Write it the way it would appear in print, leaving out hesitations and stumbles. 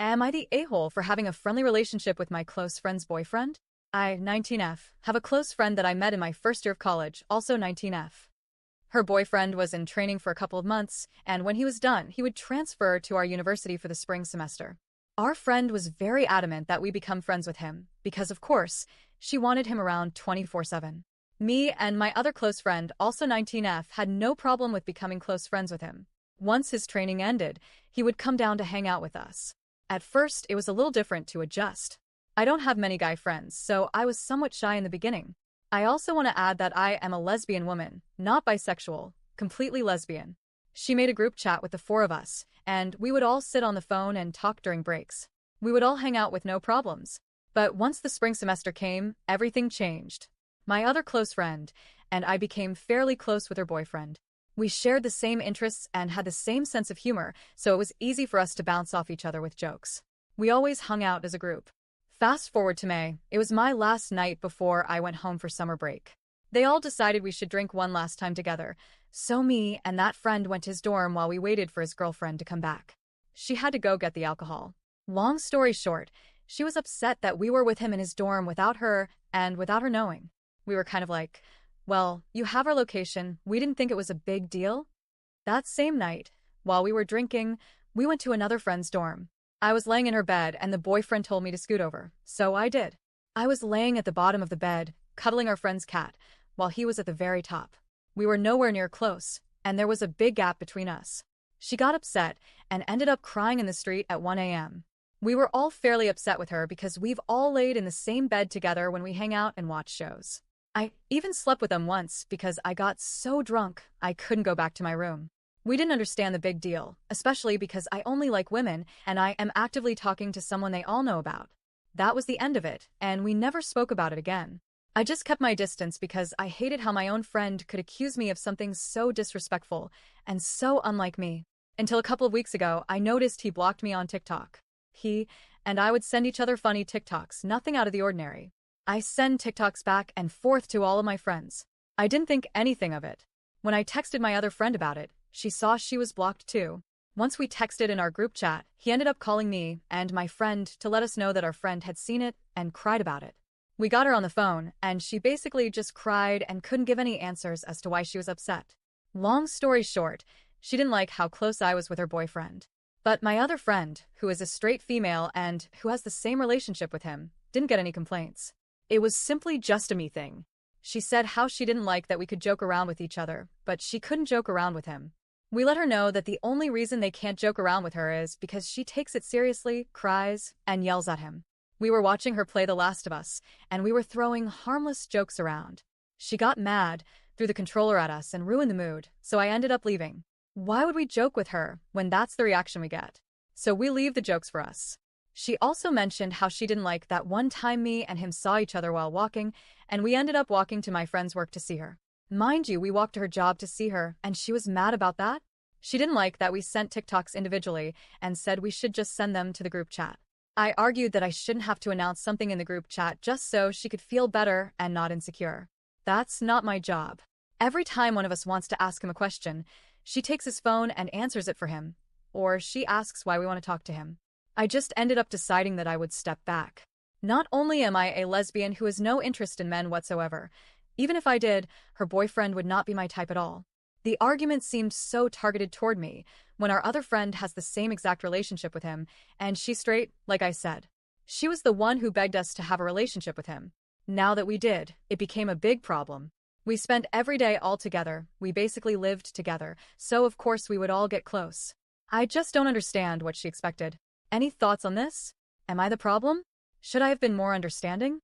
Am I the a-hole for having a friendly relationship with my close friend's boyfriend? I, 19F, have a close friend that I met in my first year of college, also 19F. Her boyfriend was in training for a couple of months, and when he was done, he would transfer to our university for the spring semester. Our friend was very adamant that we become friends with him, because of course, she wanted him around 24/7. Me and my other close friend, also 19F, had no problem with becoming close friends with him. Once his training ended, he would come down to hang out with us. At first, it was a little different to adjust. I don't have many guy friends, so I was somewhat shy in the beginning. I also want to add that I am a lesbian woman, not bisexual, completely lesbian. She made a group chat with the four of us, and we would all sit on the phone and talk during breaks. We would all hang out with no problems. But once the spring semester came, everything changed. My other close friend and I became fairly close with her boyfriend. We shared the same interests and had the same sense of humor, so it was easy for us to bounce off each other with jokes. We always hung out as a group. Fast forward to May, it was my last night before I went home for summer break. They all decided we should drink one last time together, so me and that friend went to his dorm while we waited for his girlfriend to come back. She had to go get the alcohol. Long story short, she was upset that we were with him in his dorm without her and without her knowing. We were kind of like, well, you have our location, we didn't think it was a big deal. That same night, while we were drinking, we went to another friend's dorm. I was laying in her bed and the boyfriend told me to scoot over, so I did. I was laying at the bottom of the bed, cuddling our friend's cat, while he was at the very top. We were nowhere near close, and there was a big gap between us. She got upset and ended up crying in the street at 1 a.m. We were all fairly upset with her because we've all laid in the same bed together when we hang out and watch shows. I even slept with them once because I got so drunk I couldn't go back to my room. We didn't understand the big deal, especially because I only like women and I am actively talking to someone they all know about. That was the end of it, and we never spoke about it again. I just kept my distance because I hated how my own friend could accuse me of something so disrespectful and so unlike me. Until a couple of weeks ago, I noticed he blocked me on TikTok. He and I would send each other funny TikToks, nothing out of the ordinary. I send TikToks back and forth to all of my friends. I didn't think anything of it. When I texted my other friend about it, she saw she was blocked too. Once we texted in our group chat, he ended up calling me and my friend to let us know that our friend had seen it and cried about it. We got her on the phone, and she basically just cried and couldn't give any answers as to why she was upset. Long story short, she didn't like how close I was with her boyfriend. But my other friend, who is a straight female and who has the same relationship with him, didn't get any complaints. It was simply just a me thing. She said how she didn't like that we could joke around with each other, but she couldn't joke around with him. We let her know that the only reason they can't joke around with her is because she takes it seriously, cries, and yells at him. We were watching her play The Last of Us, and we were throwing harmless jokes around. She got mad, threw the controller at us, and ruined the mood, so I ended up leaving. Why would we joke with her when that's the reaction we get? So we leave the jokes for us. She also mentioned how she didn't like that one time me and him saw each other while walking, and we ended up walking to my friend's work to see her. Mind you, we walked to her job to see her, and she was mad about that. She didn't like that we sent TikToks individually and said we should just send them to the group chat. I argued that I shouldn't have to announce something in the group chat just so she could feel better and not insecure. That's not my job. Every time one of us wants to ask him a question, she takes his phone and answers it for him, or she asks why we want to talk to him. I just ended up deciding that I would step back. Not only am I a lesbian who has no interest in men whatsoever, even if I did, her boyfriend would not be my type at all. The argument seemed so targeted toward me when our other friend has the same exact relationship with him, and she's straight, like I said. She was the one who begged us to have a relationship with him. Now that we did, it became a big problem. We spent every day all together, we basically lived together, so of course we would all get close. I just don't understand what she expected. Any thoughts on this? Am I the problem? Should I have been more understanding?